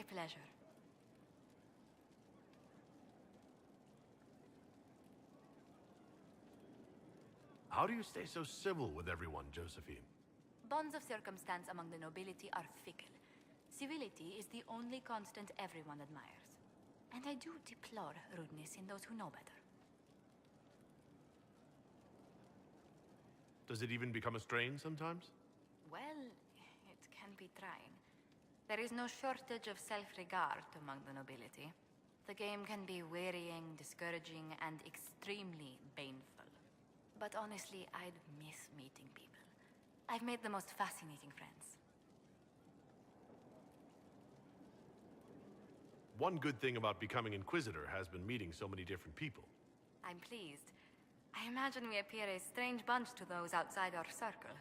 A pleasure. How do you stay so civil with everyone, Josephine? Bonds of circumstance among the nobility are fickle. Civility is the only constant everyone admires. And I do deplore rudeness in those who know better. Does it even become a strain sometimes? Well, it can be trying. There is no shortage of self-regard among the nobility. The game can be wearying, discouraging, and extremely baneful. But honestly, I'd miss meeting people. I've made the most fascinating friends. One good thing about becoming Inquisitor has been meeting so many different people. I'm pleased. I imagine we appear a strange bunch to those outside our circle.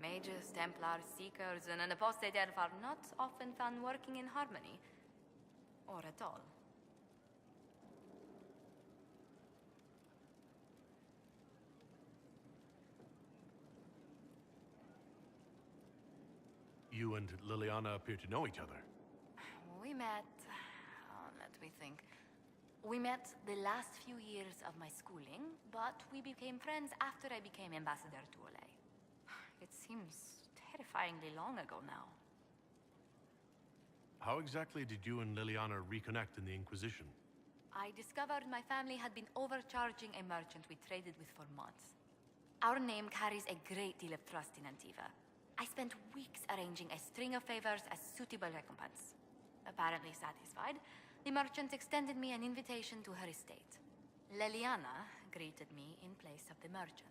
Mages, Templars, Seekers, and an apostate elf are not often found working in harmony. Or at all. You and Liliana appear to know each other. We met... let me think. We met the last few years of my schooling, but we became friends after I became ambassador to Olay. It seems terrifyingly long ago now. How exactly did you and Liliana reconnect in the Inquisition? I discovered my family had been overcharging a merchant we traded with for months. Our name carries a great deal of trust in Antiva. I spent weeks arranging a string of favors as suitable recompense. Apparently satisfied, the merchant extended me an invitation to her estate. Liliana greeted me in place of the merchant.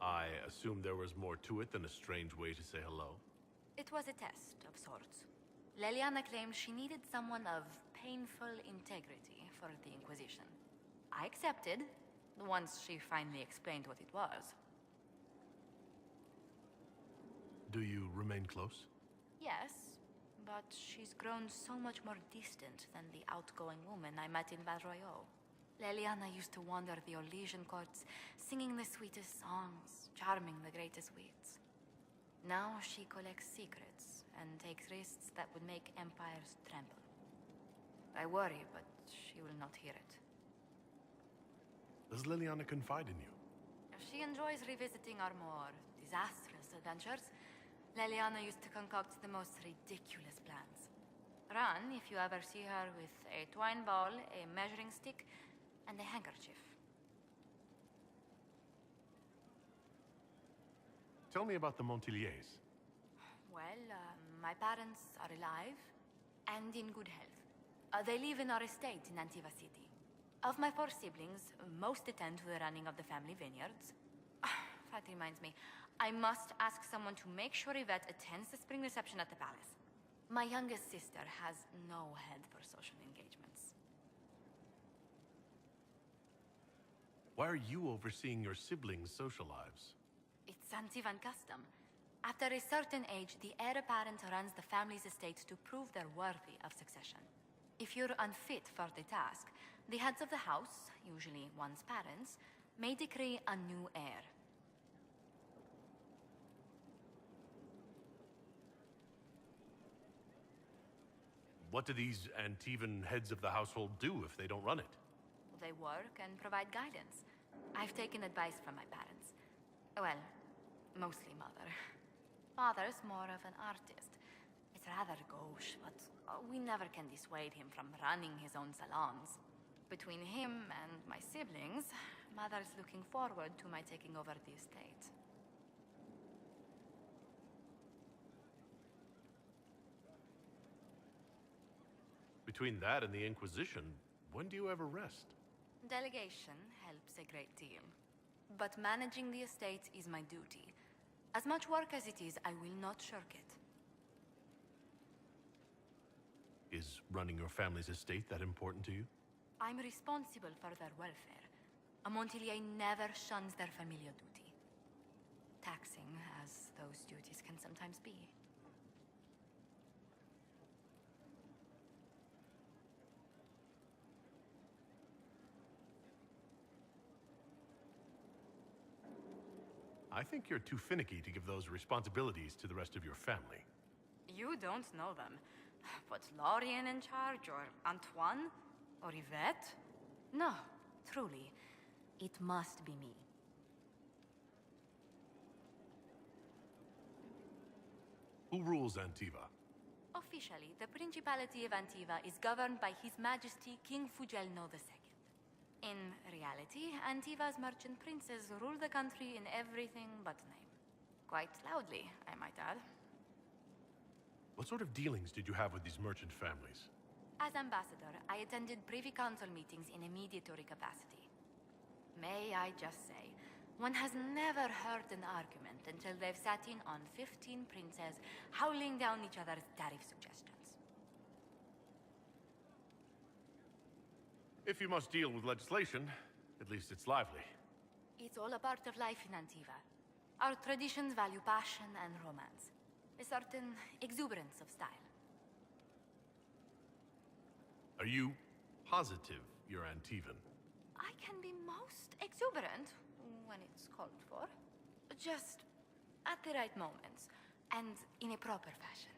I assume there was more to it than a strange way to say hello. It was a test of sorts. Liliana claimed she needed someone of painful integrity for the Inquisition. I accepted, once she finally explained what it was. Do you remain close? Yes, but she's grown so much more distant than the outgoing woman I met in Val Royeaux. Liliana used to wander the Orlesian courts, singing the sweetest songs, charming the greatest wits. Now she collects secrets and takes risks that would make empires tremble. I worry, but she will not hear it. Does Liliana confide in you? She enjoys revisiting our more disastrous adventures. Liliana used to concoct the most ridiculous plans. Run if you ever see her with a twine ball, a measuring stick, and a handkerchief. Tell me about the Montiliers. Well, my parents are alive and in good health. They live in our estate in Antiva City. Of my 4 siblings, most attend to the running of the family vineyards. That reminds me, I must ask someone to make sure Yvette attends the spring reception at the palace. My youngest sister has no head for social engagements. Why are you overseeing your siblings' social lives? It's Antivan custom. After a certain age, the heir apparent runs the family's estate to prove they're worthy of succession. If you're unfit for the task, the heads of the house, usually one's parents, may decree a new heir. What do these Antivan heads of the household do if they don't run it? They work and provide guidance. I've taken advice from my parents. Well, mostly mother. Father's more of an artist. It's rather gauche, but we never can dissuade him from running his own salons. Between him and my siblings, mother's looking forward to my taking over the estate. Between that and the Inquisition, when do you ever rest? Delegation helps a great deal. But managing the estate is my duty. As much work as it is, I will not shirk it. Is running your family's estate that important to you? I'm responsible for their welfare. A Montilier never shuns their familial duty. Taxing as those duties can sometimes be. I think you're too finicky to give those responsibilities to the rest of your family. You don't know them. Put Lorien in charge, or Antoine, or Yvette? No, truly. It must be me. Who rules Antiva? Officially, the Principality of Antiva is governed by His Majesty King Fugelno II. In reality, Antiva's merchant princes rule the country in everything but name. Quite loudly, I might add. What sort of dealings did you have with these merchant families? As ambassador, I attended Privy Council meetings in a mediatory capacity. May I just say, one has never heard an argument until they've sat in on 15 princes howling down each other's tariff suggestions. If you must deal with legislation, at least it's lively. It's all a part of life in Antiva. Our traditions value passion and romance. A certain exuberance of style. Are you positive you're Antivan? I can be most exuberant when it's called for. Just at the right moments, and in a proper fashion.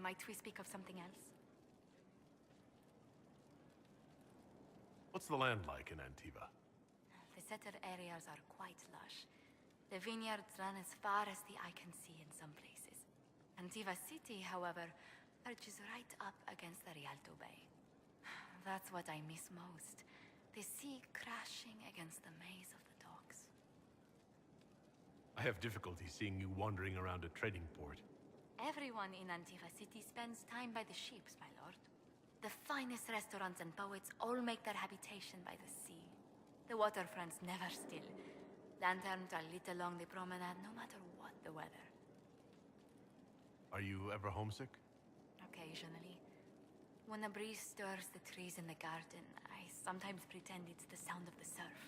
Might we speak of something else? What's the land like in Antiva? The settled areas are quite lush. The vineyards run as far as the eye can see in some places. Antiva City, however, perches right up against the Rialto Bay. That's what I miss most. The sea crashing against the maze of the docks. I have difficulty seeing you wandering around a trading port. Everyone in Antiva City spends time by the ships, my lord. The finest restaurants and poets all make their habitation by the sea. The waterfronts never still. Lanterns are lit along the promenade no matter what the weather. Are you ever homesick? Occasionally. When a breeze stirs the trees in the garden, I sometimes pretend it's the sound of the surf.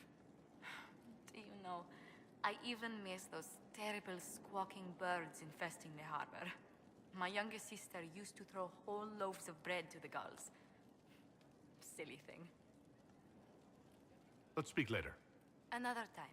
Do you know, I even miss those terrible squawking birds infesting the harbor. My youngest sister used to throw whole loaves of bread to the gulls. Silly thing. Let's speak later. Another time.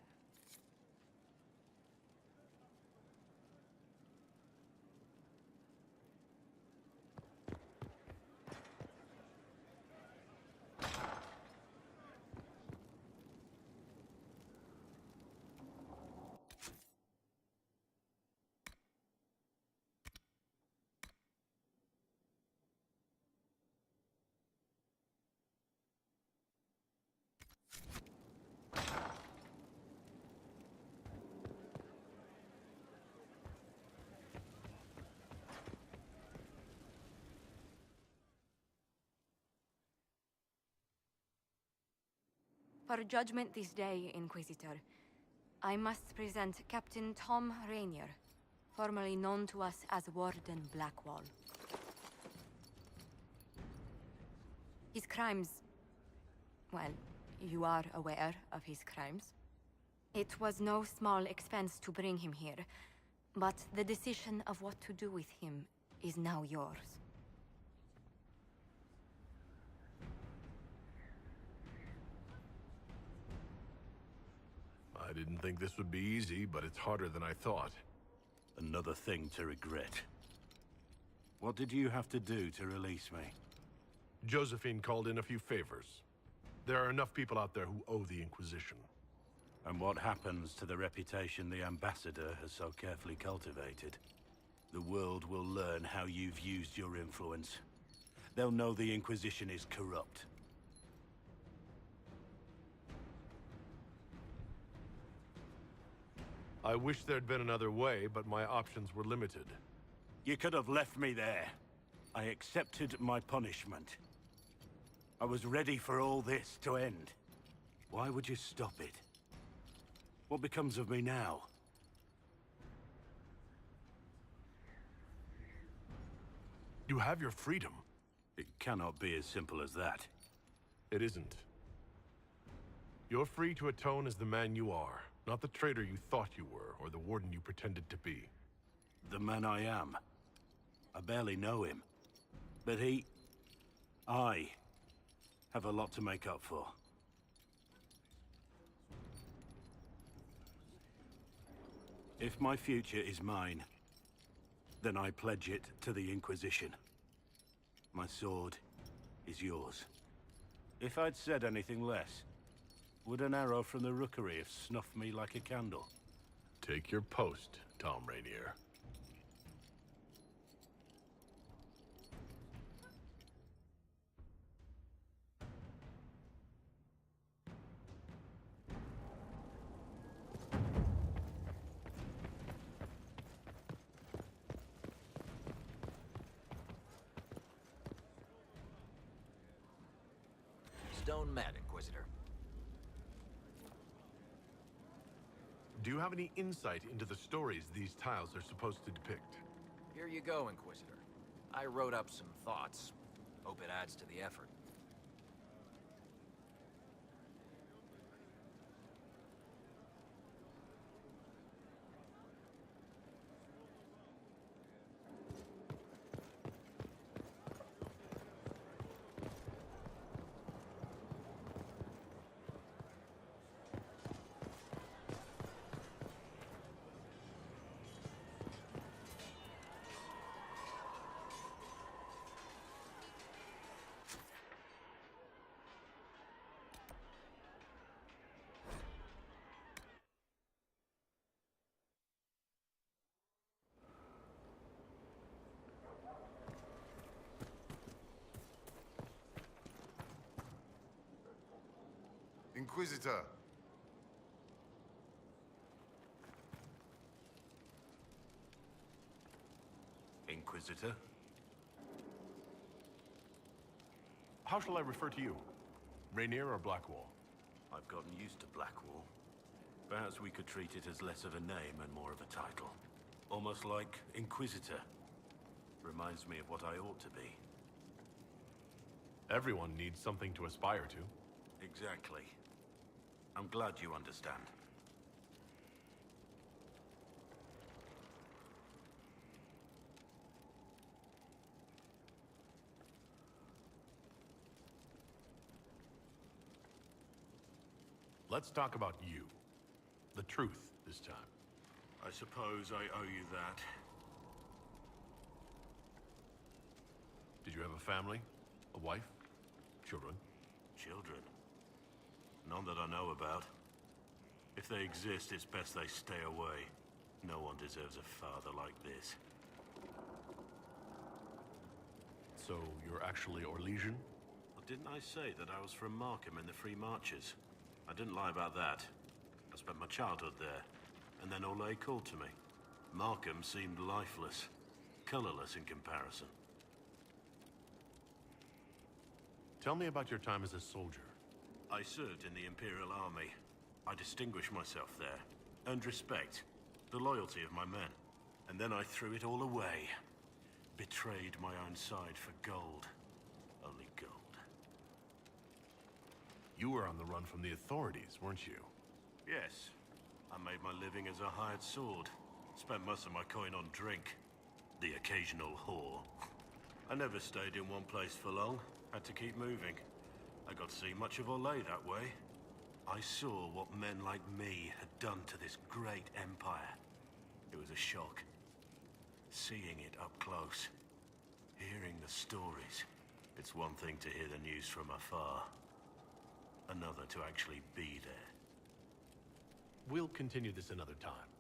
For judgment this day, Inquisitor, I must present Captain Tom Rainier, formerly known to us as Warden Blackwall. His crimes... well, you are aware of his crimes. It was no small expense to bring him here, but the decision of what to do with him is now yours. I didn't think this would be easy, but it's harder than I thought. Another thing to regret. What did you have to do to release me? Josephine called in a few favors. There are enough people out there who owe the Inquisition. And what happens to the reputation the Ambassador has so carefully cultivated? The world will learn how you've used your influence. They'll know the Inquisition is corrupt. I wish there'd been another way, but my options were limited. You could have left me there. I accepted my punishment. I was ready for all this to end. Why would you stop it? What becomes of me now? You have your freedom. It cannot be as simple as that. It isn't. You're free to atone as the man you are, not the traitor you thought you were, or the warden you pretended to be. The man I am. I barely know him. But I have a lot to make up for. If my future is mine, then I pledge it to the Inquisition. My sword is yours. If I'd said anything less, would an arrow from the rookery have snuffed me like a candle? Take your post, Tom Rainier. Stone Mad, Inquisitor. Do you have any insight into the stories these tiles are supposed to depict? Here you go, Inquisitor. I wrote up some thoughts. Hope it adds to the effort. Inquisitor. Inquisitor? How shall I refer to you? Rainier or Blackwall? I've gotten used to Blackwall. Perhaps we could treat it as less of a name and more of a title. Almost like Inquisitor. Reminds me of what I ought to be. Everyone needs something to aspire to. Exactly. I'm glad you understand. Let's talk about you. The truth this time. I suppose I owe you that. Did you have a family? A wife? Children? Children? None that I know about. If they exist, it's best they stay away. No one deserves a father like this. So, you're actually Orlesian? Well, didn't I say that I was from Markham in the Free Marches? I didn't lie about that. I spent my childhood there, and then Olay called to me. Markham seemed lifeless, colorless in comparison. Tell me about your time as a soldier. I served in the Imperial Army. I distinguished myself there, earned respect, the loyalty of my men. And then I threw it all away. Betrayed my own side for gold. Only gold. You were on the run from the authorities, weren't you? Yes. I made my living as a hired sword. Spent most of my coin on drink. The occasional whore. I never stayed in one place for long. Had to keep moving. I got to see much of Olay that way. I saw what men like me had done to this great empire. It was a shock. Seeing it up close. Hearing the stories. It's one thing to hear the news from afar. Another to actually be there. We'll continue this another time.